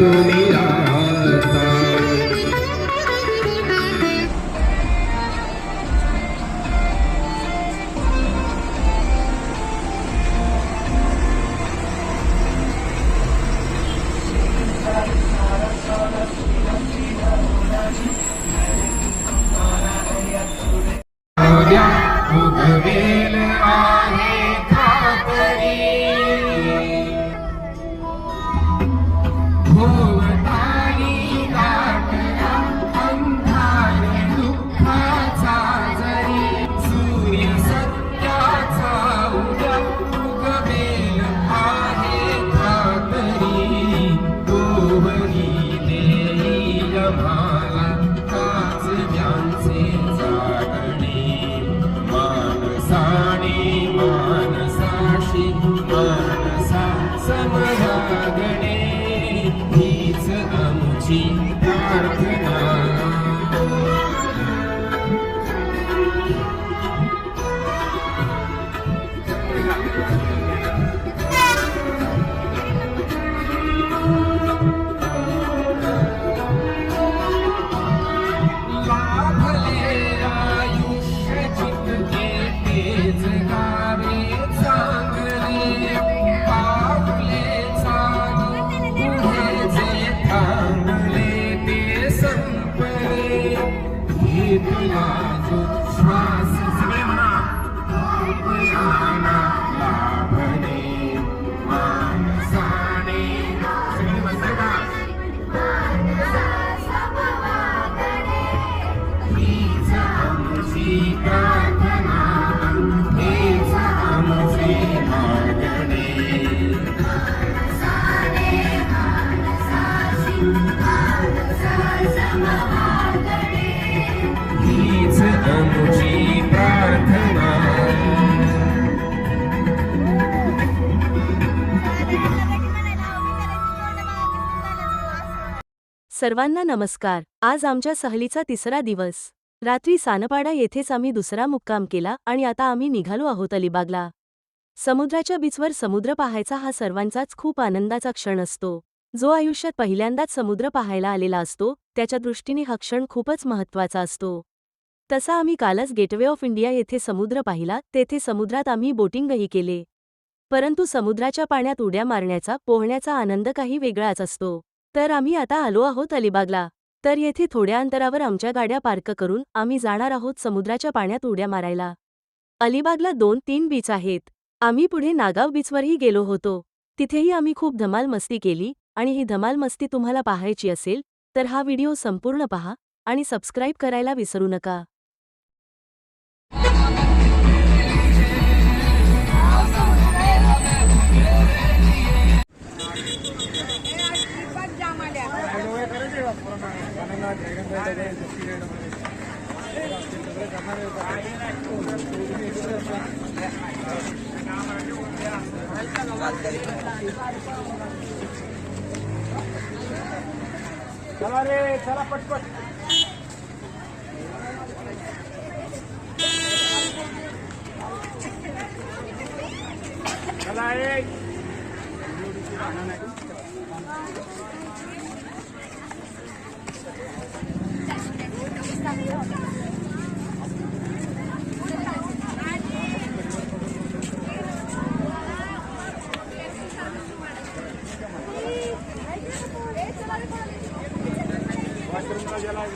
तुम्ही राहता. उगवेल आहे खातरी, भोवताली दाटला अंधार दुःखाचा जरी, सूर्य सत्याचा उद्या उगवेल आहे खातरी. दोन्ही देईल मला काजव्यांचे जागणे, मानसाशी मानसा समरागणे, हीच आमची प्रार्थना. श्वास सगळे म्हणा, लाभणे मानसाने, सगळे म्हणते का, हीच आमची प्रार्थना, हीच आमची मागणे. हीच आमची प्रार्थना. सर्वांना नमस्कार. आज आमच्या सहलीचा तिसरा दिवस. रात्री सानपाडा येथेच आम्ही दुसरा मुक्काम केला आणि आता आम्ही निघालो आहोत अलिबागला. समुद्राच्या बीचवर समुद्र पाहायचा हा सर्वांचाच खूप आनंदाचा क्षण असतो. जो आयुष्यात पहिल्यांदाच समुद्र पाहायला आलेला असतो त्याच्या दृष्टीने हा क्षण खूपच महत्त्वाचा असतो. तसा आम्ही कालच गेटवे ऑफ इंडिया येथे समुद्र पाहिला. तेथे समुद्रात आम्ही बोटिंगही केले. परंतु समुद्राच्या पाण्यात उड्या मारण्याचा, पोहण्याचा आनंद काही वेगळाच असतो. तर आम्ही आता आलो आहोत अलिबागला. तर येथे थोड्या अंतरावर आमच्या गाड्या पार्क करून आम्ही जाणार आहोत समुद्राच्या पाण्यात उड्या मारायला. अलिबागला 2-3 बीच आहेत. आम्ही पुढे नागाव बीचवरही गेलो होतो. तिथेही आम्ही खूप धमाल मस्ती केली आणि ही धमाल मस्ती तुम्हाला पाहायची असेल तर हा व्हिडिओ संपूर्ण पहा आणि सबस्क्राईब करायला विसरू नका. चला रे, चला पटपट. चला एक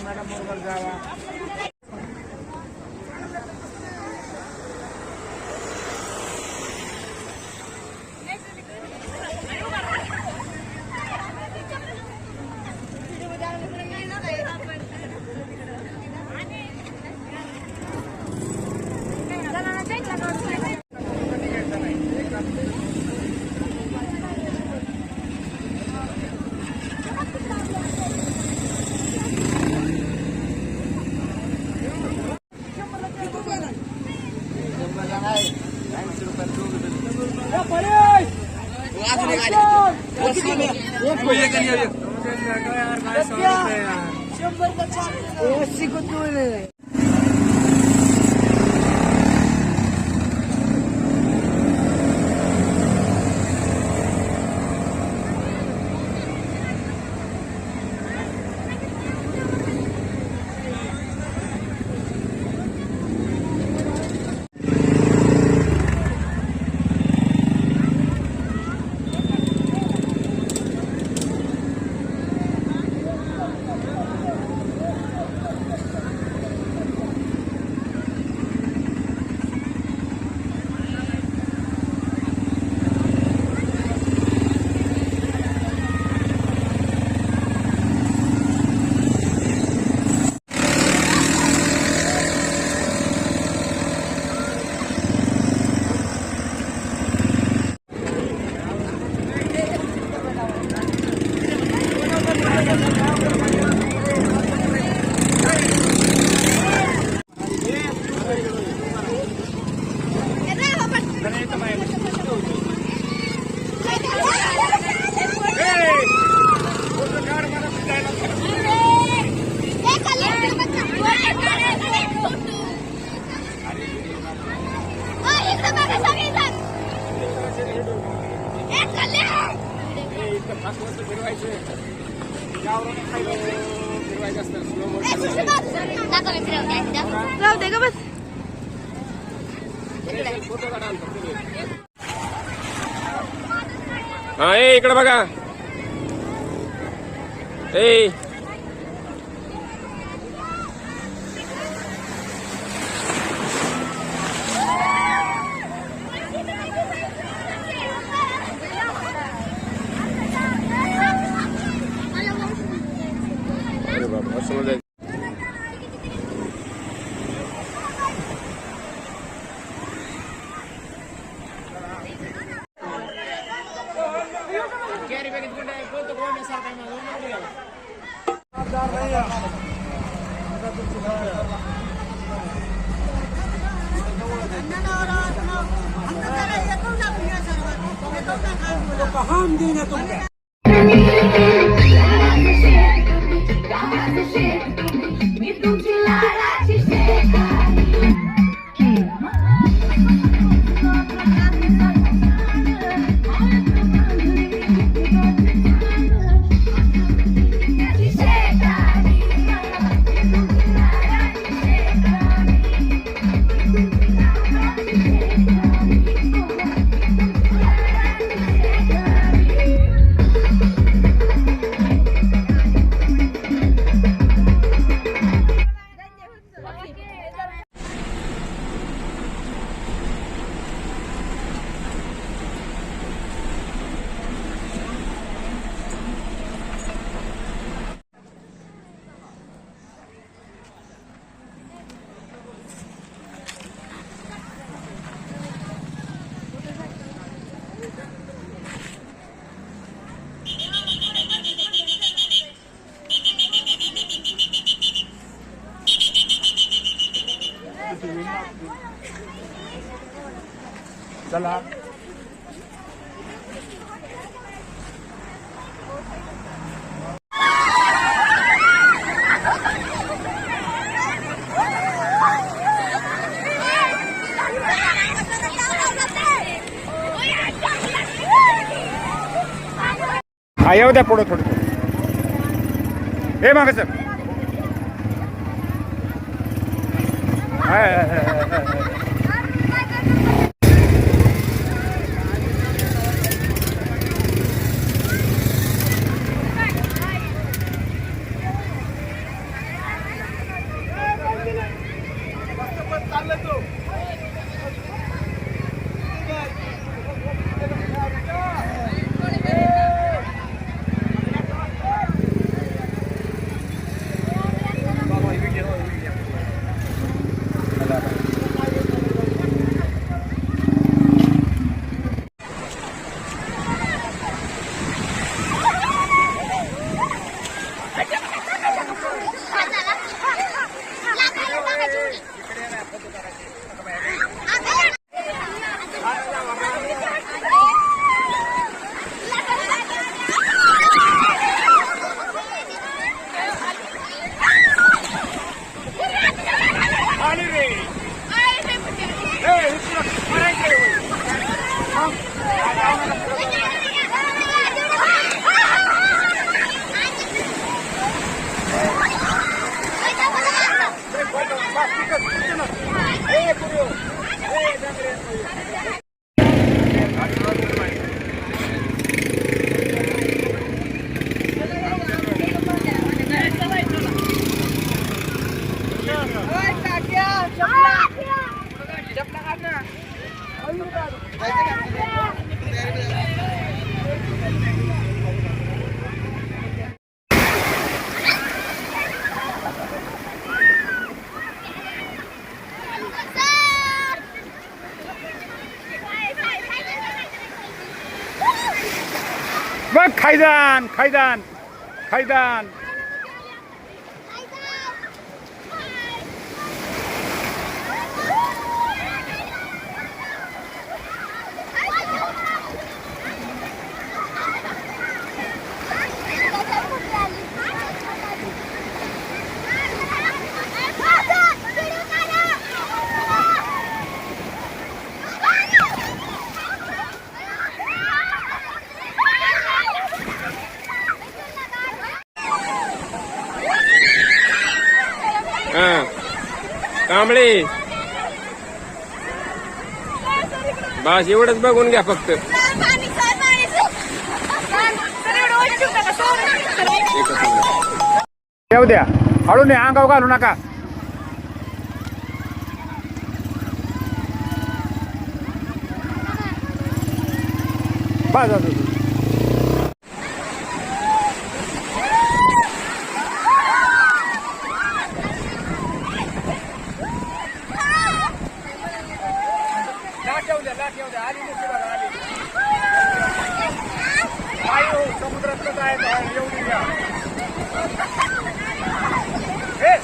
मॅडम बरोबर जावा. राहू दे ग बस. हा ए इकडे बघा ए अरे बाबा समज मी तुमची लाडाची शेजारी चला हा येऊ द्या पुढं थोडं हे माग सर बघ खायदान खायदान खायदान कांबळे बस एवढंच बघून घ्या फक्त. येऊ द्या, हळू नाही, अंगावर घालू नका. बस बस, बस. लाट येऊ द्या, आली मोठी बघा, आली. काय हो, समुद्रात कसं आहे, एवढी घ्या. ए,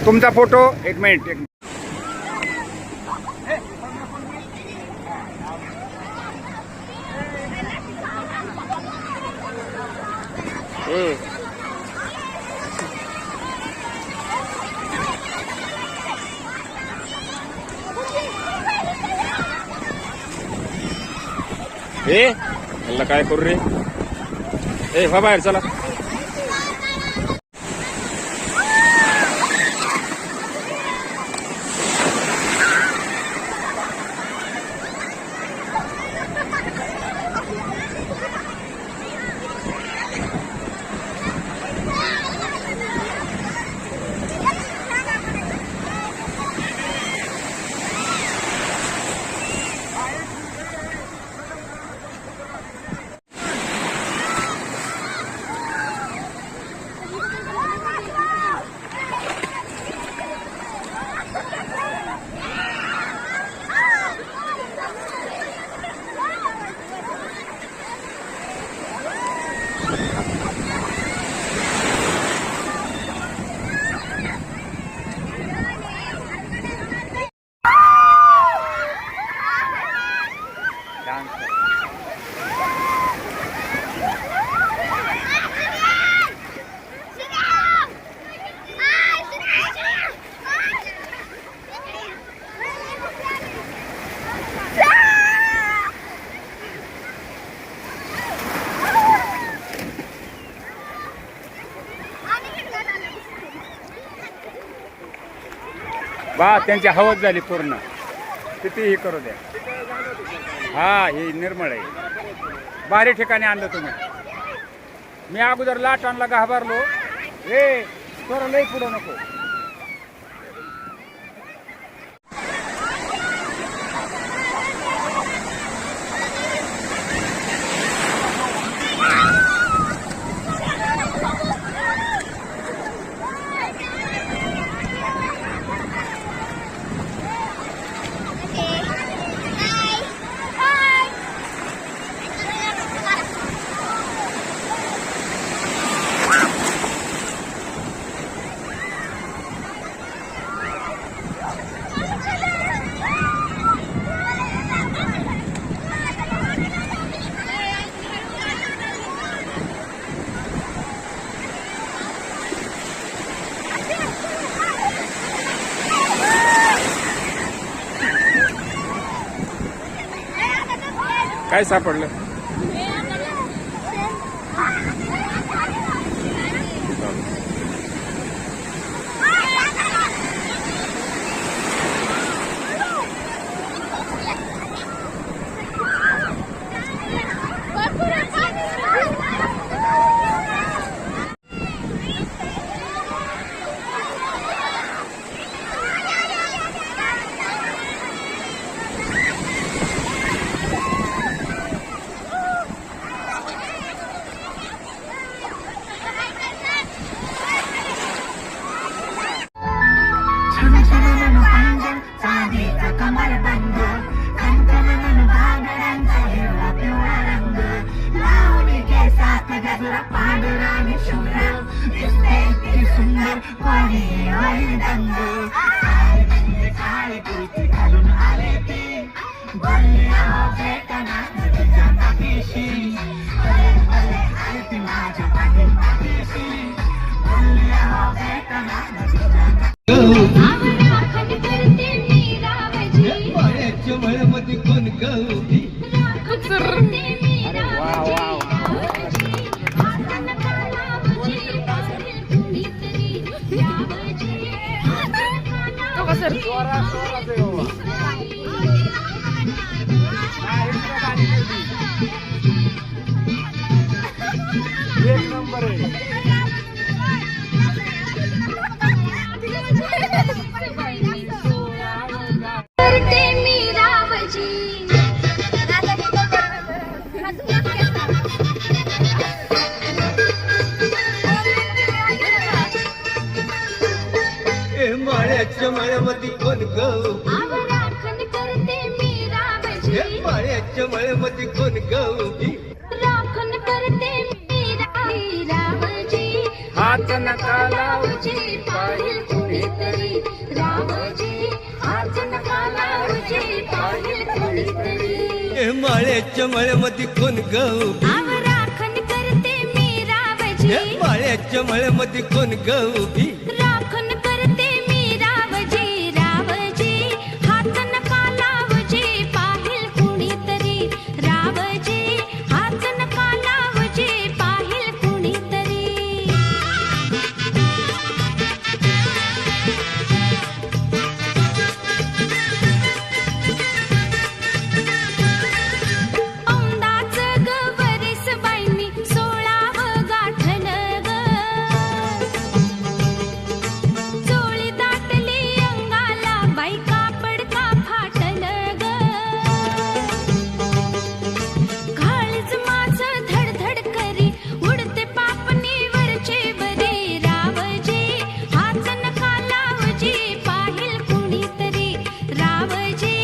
तुमचा फोटो एक मिनिट. ए मला काय करू रे. ए हा बाहेर चला. बा त्यांची हवस झाली पूर्ण. कितीही करू द्या. हा, हे निर्मळ आहे. भारी ठिकाणी आणलं तुम्ही. मी अगोदर लाट आणला घाबरलो. ए थोडं लई पुढं नको. काय सापडलं. Bye. अरे वा वा एक नंबर आहे. करते मी रावजी माळ्याच्या माळ्यामध्ये कोण गं राखण करते मी रावजी माळ्याच्या माळ्यामध्ये कोण गं राखण करते मी रावजी हात नका लावू रावजी पाहिल कुणीतरी रावजी हात नका लावजी पाहिल कुणीतरी माळ्याच्या माळ्यामध्ये कोण गं राखण करते मी रावजी माळ्याच्या माळ्यामध्ये कोण गं राखण करते मी रावजी रावजी हात नका लावजी पाहिल कुणीतरी रावजी हात नका लावजी पाहिल कुणीतरी औंदाचं गवरीस बाईंनी 16व गाठण ग चोळी दाटली अंगाला बाई कापड का फाटल ग काळीज माझं धडधड करी उडते पापणी वरचे बरी रावजी हात नका लावजी पाहिल कुणीतरी रावजी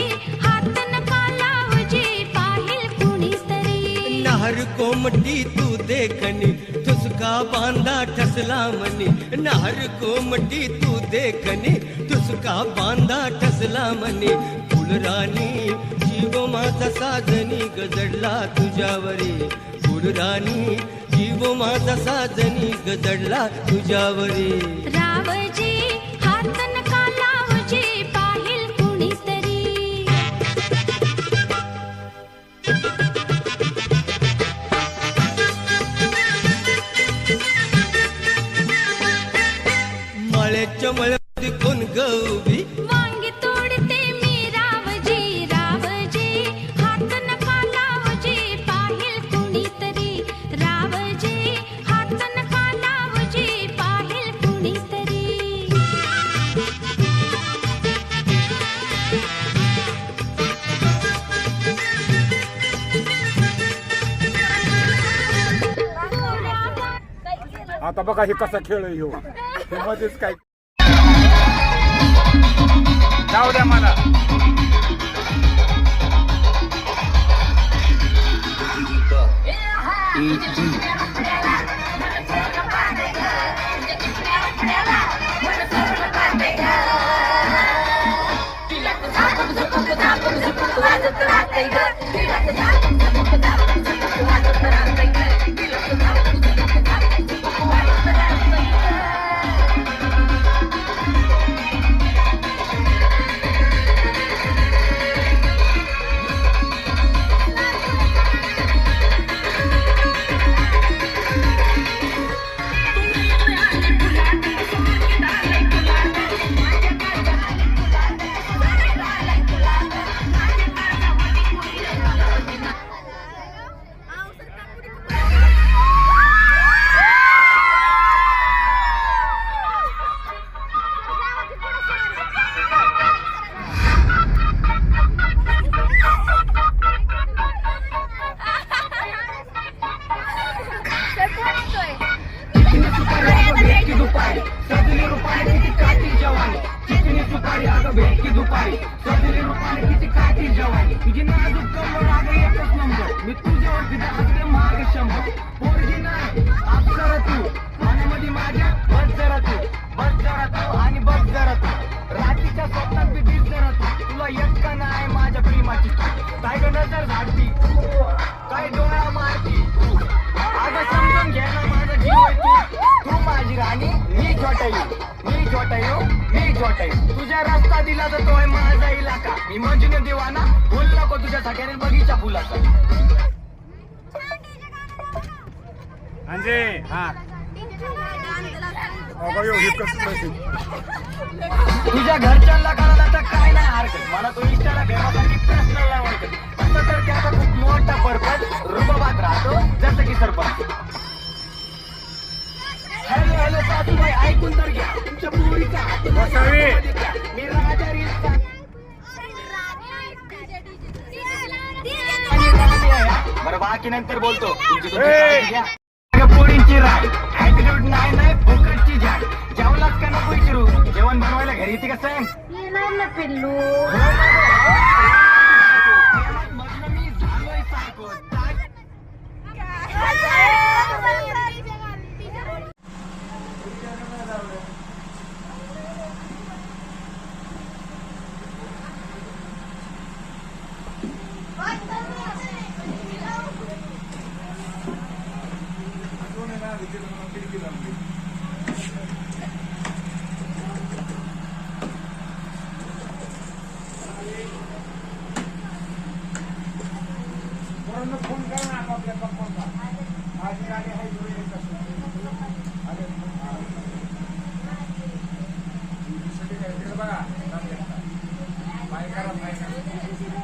हात नका लावजी पाहिल कुणीतरी नाहर कोमटी तू देखनी तुसका बांधा ठसला मनी नाहर कोमटी तू देखनी तुसका बांधा ठसला मनी फुलराणी जीव माझा साजनी गजडला तुझ्यावरी फुलराणी जीव माझा साजनी गजडला तुझ्यावरी रावजी हात नका लावजी पाहिल कुणीतरी माळ्याच्या मळ्यामध्ये कोण गवी वांगी तोडते मी रावजी रावजी हात नका लावजी पाहिल कुणीतरी रावजी हात नका लावजी पाहिल कुणीतरी आता बघा हे कसा खेळ आहे ह्यो. हे मध्येच काय जाऊ द्या मला भेटकी दुपारी सजली रूपाने किती काठी जवानी तुझी नाजूक कमर अगं एकच नंबर मी तुझ्यावरती असते महाग शंभर पोरगी नाही अप्सरा तू मनामध्ये माझ्या बस जरा तू आणि बस जरा तू रात्रीच्या स्वप्नात बी दिस जरा तू तुला एक का नाही माझ्या प्रेमाची काय ग नजर झाडती काय डोळा मारती अगं समजून घ्या ना माझा जीव आहे तू माझी राणी मी छोटाई तुझ्या रस्ता दिला तर तोय माझा इलाका मी मंजुने दिवाना भूल नको तुझ्यासाठी आणि बगीचा फुलाचा अंजे हा अगं हे कसलं असेल? तुझ्या घरच्यांना कळाला तर काय नाही हरकत. मला तो इन्स्टाला भेटण्यासाठी पर्सनल नाही ओळखत. तसं तर त्याचा खूप मोठा पर्पज रुबाबात राहतो, जसं की सरपंच. हॅलो हॅलो सासूबाई, ऐकून तर घ्या. तुमच्या पोरीचा हात बसावी. मी राजा रील्सचा बरं, बाकी नंतर बोलतो. तुमची काळजी घ्या. पोळींची राय ऍटिट्यूड नाही फुकटची झाड. जेवलाच का नको विचारू? जेवण बनवायला घरी येते का सांग? पिल्लू मी झालोय सारखं. फोन करा ना आपल्या पप्पांना. माझी गाडी आहे बघा बाय करा बाय करा.